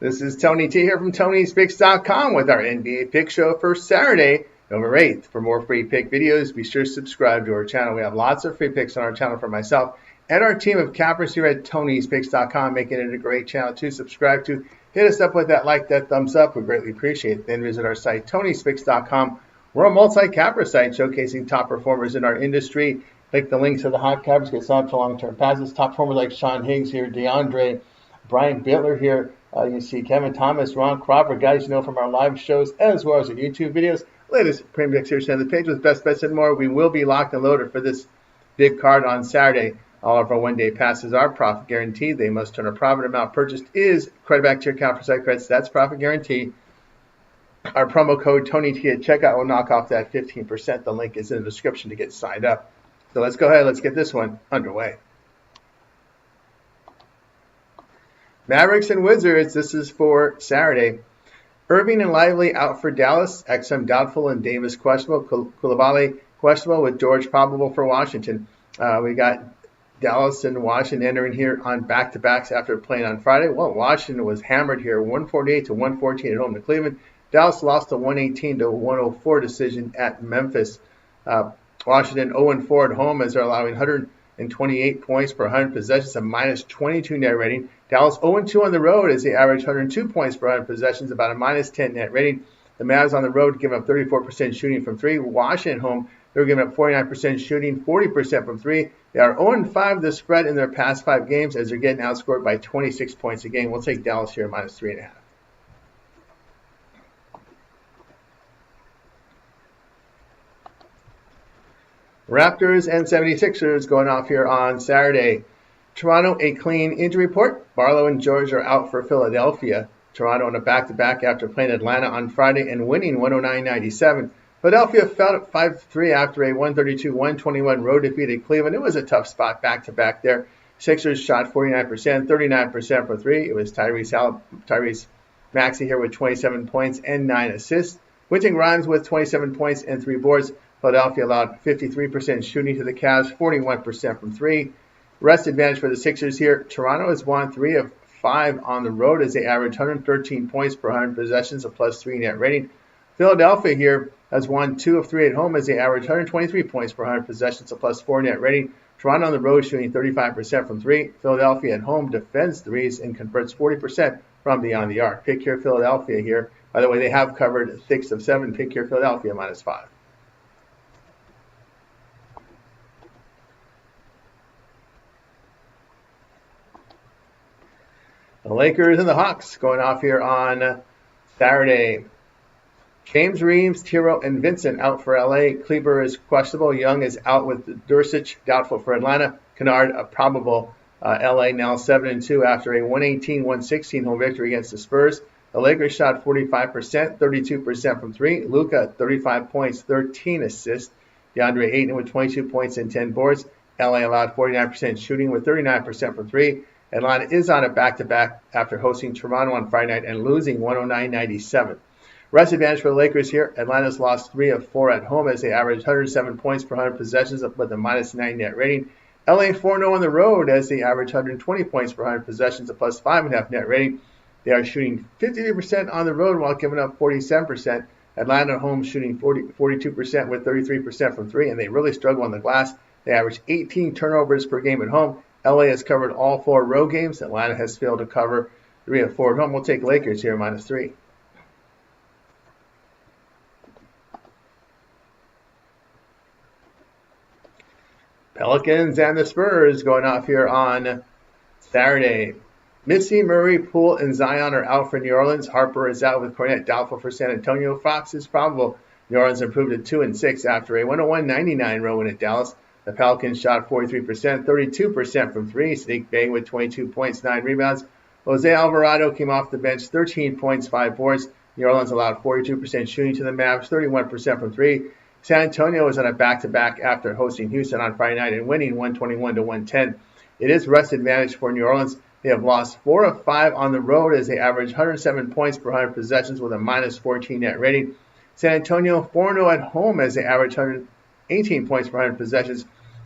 This is Tony T here from Tony'sPicks.com with our NBA Pick Show for Saturday, November 8th. For more free pick videos, be sure to subscribe to our channel. We have lots of free picks on our channel for myself and our team of cappers here at Tony'sPicks.com, making it a great channel to subscribe to. Hit us up with that like, that thumbs up. We greatly appreciate it. Then visit our site, Tony'sPicks.com. We're a multi-capper site showcasing top performers in our industry. Click the links to the hot cappers, get signed up for long-term passes. Top performers like Sean Higgs here, DeAndre, Brian Bittler here. You see Kevin Thomas, Ron Crawford, guys you know from our live shows as well as our YouTube videos. Latest premium picks here on the page with best bets and more. We will be locked and loaded for this big card on Saturday. All of our one-day passes are profit guaranteed. They must turn a profit amount purchased is credit back to your account for site credits. That's profit guaranteed. Our promo code TonyT at checkout will knock off that 15%. The link is in the description to get signed up. So let's go ahead. Let's get this one underway. Mavericks and Wizards. This is for Saturday. Irving and Lively out for Dallas. XM doubtful and Davis questionable. Koulibaly questionable with George probable for Washington. We got Dallas and Washington entering here on back-to-backs after playing on Friday. Well, Washington was hammered here, 148 to 114 at home to Cleveland. Dallas lost a 118 to 104 decision at Memphis. Washington 0-4 at home as they're allowing 128 points per 100 possessions, a minus 22 net rating. Dallas 0-2 on the road as they average 102 points per 100 possessions, about a minus 10 net rating. The Mavs on the road give up 34% shooting from three. Washington home, they're giving up 49% shooting, 40% from three. They are 0-5 the spread in their past 5 games as they're getting outscored by 26 points a game. We'll take Dallas here minus 3.5. Raptors and 76ers going off here on Saturday. Toronto, a clean injury report. Barlow and George are out for Philadelphia. Toronto on a back-to-back after playing Atlanta on Friday and winning 109-97. Philadelphia fell at 5-3 after a 132-121 road defeat at Cleveland. It was a tough spot back-to-back there. Sixers shot 49%, 39% for three. It was Tyrese Maxey here with 27 points and 9 assists. Quentin Grimes with 27 points and 3 boards. Philadelphia allowed 53% shooting to the Cavs, 41% from three. Rest advantage for the Sixers here. Toronto has won 3 of 5 on the road as they average 113 points per 100 possessions, a plus 3 net rating. Philadelphia here has won 2 of 3 at home as they average 123 points per 100 possessions, a plus 4 net rating. Toronto on the road shooting 35% from three. Philadelphia at home defends threes and converts 40% from beyond the arc. Pick here Philadelphia here. By the way, they have covered 6 of 7. Pick here Philadelphia minus 5. The Lakers and the Hawks going off here on Saturday. James Reeves, Tiro, and Vincent out for LA. Kleber is questionable. Young is out with Dursic, doubtful for Atlanta. Kennard, a probable. LA now 7-2 after a 118-116 home victory against the Spurs. The Lakers shot 45%, 32% from three. Luka, 35 points, 13 assists. DeAndre Ayton with 22 points and 10 boards. LA allowed 49% shooting with 39% from three. Atlanta is on a back-to-back after hosting Toronto on Friday night and losing 109-97. Rest advantage for the Lakers here. Atlanta's lost 3 of 4 at home as they average 107 points per 100 possessions with a minus 9 net rating. LA 4-0 on the road as they average 120 points per 100 possessions, a plus 5.5 net rating. They are shooting 53% on the road while giving up 47%. Atlanta at home shooting 42% with 33% from three, and they really struggle on the glass. They average 18 turnovers per game at home. LA has covered all 4 road games. Atlanta has failed to cover 3 of 4 at home. We'll take Lakers here minus 3. Pelicans and the Spurs going off here on Saturday. Missy, Murray, Poole, and Zion are out for New Orleans. Harper is out with Cornette doubtful for San Antonio. Fox is probable. New Orleans improved to 2-6 after a 101-99 road win at Dallas. The Pelicans shot 43%, 32% from three. Sadiq Bey with 22 points, 9 rebounds. Jose Alvarado came off the bench, 13 points, 5 boards. New Orleans allowed 42% shooting to the Mavs, 31% from three. San Antonio was on a back-to-back after hosting Houston on Friday night and winning 121-110. It is rest advantage for New Orleans. They have lost 4 of 5 on the road as they average 107 points per 100 possessions with a minus 14 net rating. San Antonio 4-0 at home as they average 118 points per 100 possessions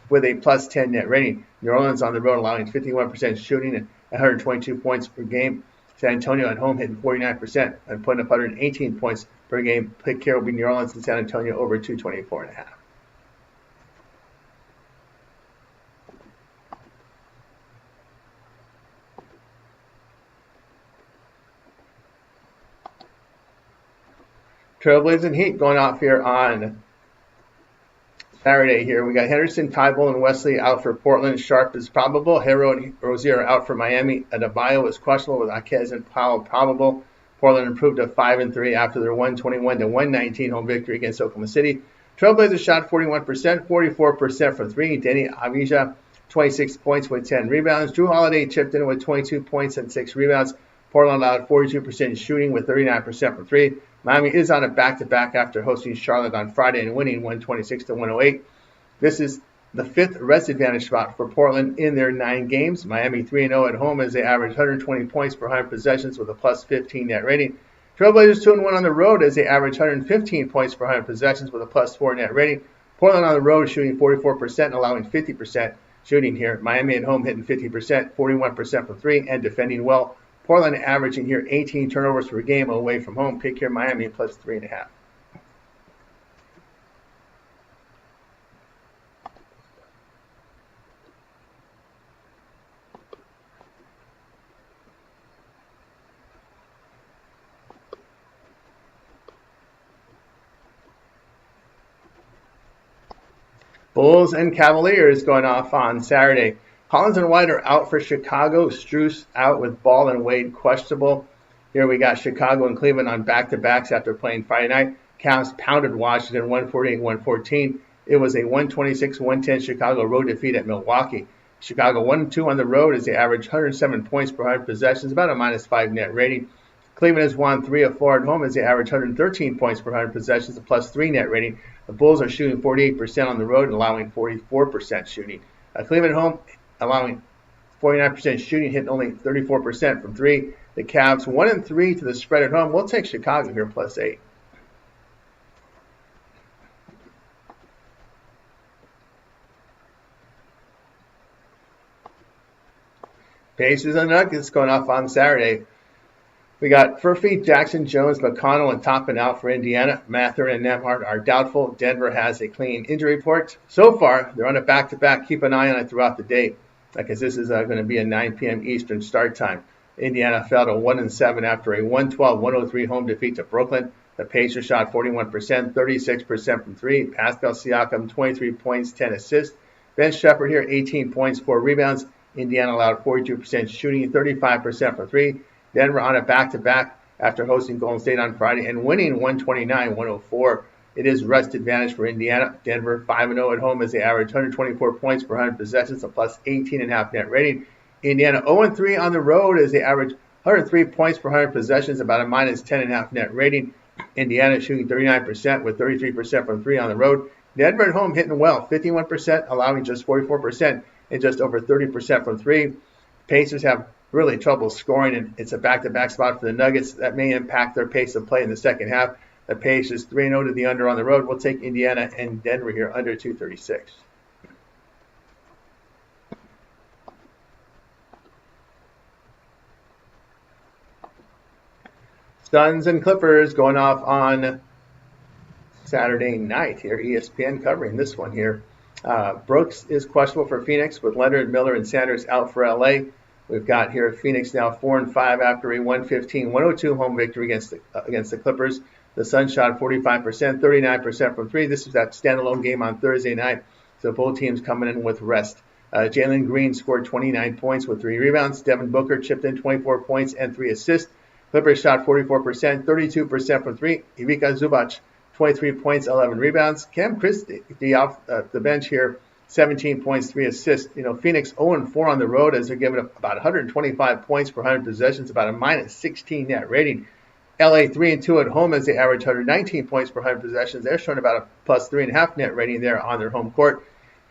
with a plus 10 net rating. New Orleans on the road allowing 51% shooting and 122 points per game. San Antonio at home hitting 49% and putting up 118 points per game. Pick here will be New Orleans and San Antonio over 224.5. Trailblazers and Heat going off here on Saturday here. We got Henderson, Tybalt, and Wesley out for Portland. Sharp is probable. Hero and Rozier are out for Miami. Adebayo is questionable with Akez and Powell probable. Portland improved to 5-3 after their 121-119 home victory against Oklahoma City. Trailblazers shot 41%, 44% from three. Denny Avdija, 26 points with 10 rebounds. Drew Holiday chipped in with 22 points and 6 rebounds. Portland allowed 42% shooting with 39% from three. Miami is on a back-to-back after hosting Charlotte on Friday and winning 126-108. This is the fifth rest advantage spot for Portland in their 9 games. Miami 3-0 at home as they average 120 points per 100 possessions with a plus 15 net rating. Trailblazers 2-1 on the road as they average 115 points per 100 possessions with a plus 4 net rating. Portland on the road shooting 44% and allowing 50% shooting here. Miami at home hitting 50%, 41% from three, and defending well. Portland averaging here 18 turnovers per game away from home. Pick here Miami plus 3.5. Bulls and Cavaliers going off on Saturday. Collins and White are out for Chicago. Strus out with Ball and Wade questionable. Here we got Chicago and Cleveland on back-to-backs after playing Friday night. Cavs pounded Washington 148-114. It was a 126-110 Chicago road defeat at Milwaukee. Chicago 1-2 on the road as they average 107 points per 100 possessions, about a -5 net rating. Cleveland has won 3 of 4 at home as they average 113 points per 100 possessions, a plus 3 net rating. The Bulls are shooting 48% on the road and allowing 44% shooting. Cleveland at home allowing 49% shooting, hitting only 34% from three. The Cavs 1-3 to the spread at home. We'll take Chicago here plus 8. Pacers and Nuggets going off on Saturday. We got Furphy, Jackson, Jones, McConnell, and Toppin out for Indiana. Mather and Nembhard are doubtful. Denver has a clean injury report. So far, they're on a back-to-back. Keep an eye on it throughout the day, because this is going to be a 9 p.m. Eastern start time. Indiana fell to 1-7 after a 112-103 home defeat to Brooklyn. The Pacers shot 41%, 36% from three. Pascal Siakam, 23 points, 10 assists. Ben Shepherd here, 18 points, 4 rebounds. Indiana allowed 42% shooting, 35% from three. Denver on a back-to-back after hosting Golden State on Friday and winning 129-104. It is rest advantage for Indiana. Denver 5-0 at home as they average 124 points per 100 possessions, a plus 18.5 net rating. Indiana 0-3 on the road as they average 103 points per 100 possessions, about a minus 10.5 net rating. Indiana shooting 39% with 33% from three on the road. Denver at home hitting well, 51%, allowing just 44% and just over 30% from three. Pacers have really trouble scoring, and it's a back-to-back spot for the Nuggets. That may impact their pace of play in the second half. The Pacers 3-0 to the under on the road. We'll take Indiana and Denver here under 236. Suns and Clippers going off on Saturday night here. ESPN covering this one here. Brooks is questionable for Phoenix with Leonard, Miller, and Sanders out for LA. We've got here Phoenix now 4-5 after a 115-102 home victory against the Clippers. The Suns shot 45%, 39% from three. This was that standalone game on Thursday night, so both teams coming in with rest. Jalen Green scored 29 points with 3 rebounds. Devin Booker chipped in 24 points and 3 assists. Clippers shot 44%, 32% from three. Ivica Zubac, 23 points, 11 rebounds. Cam Christie off the bench here, 17 points, 3 assists. Phoenix 0-4 on the road as they're giving up about 125 points per 100 possessions, about a minus 16 net rating. LA 3-2 at home as they average 119 points per 100 possessions. They're showing about a plus 3.5 net rating there on their home court.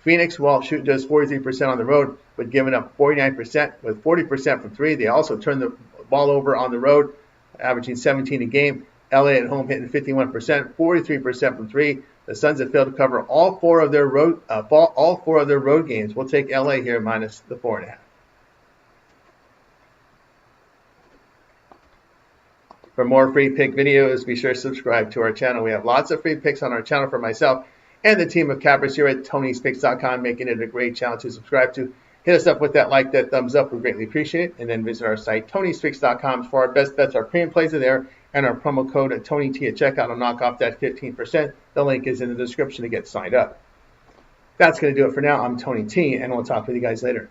Phoenix, while shooting just 43% on the road, but giving up 49% with 40% from three. They also turn the ball over on the road, averaging 17 a game. LA at home hitting 51%, 43% from three. The Suns have failed to cover all four of their road games. We'll take LA here minus the 4.5. For more free pick videos, be sure to subscribe to our channel. We have lots of free picks on our channel for myself and the team of cappers here at Tony'sPicks.com, making it a great channel to subscribe to. Hit us up with that like, that thumbs up. We greatly appreciate it. And then visit our site, Tony'sPicks.com, for our best bets. Our premium plays are there, and our promo code at TonyT at checkout will knock off that 15%. The link is in the description to get signed up. That's going to do it for now. I'm Tony T, and we'll talk with you guys later.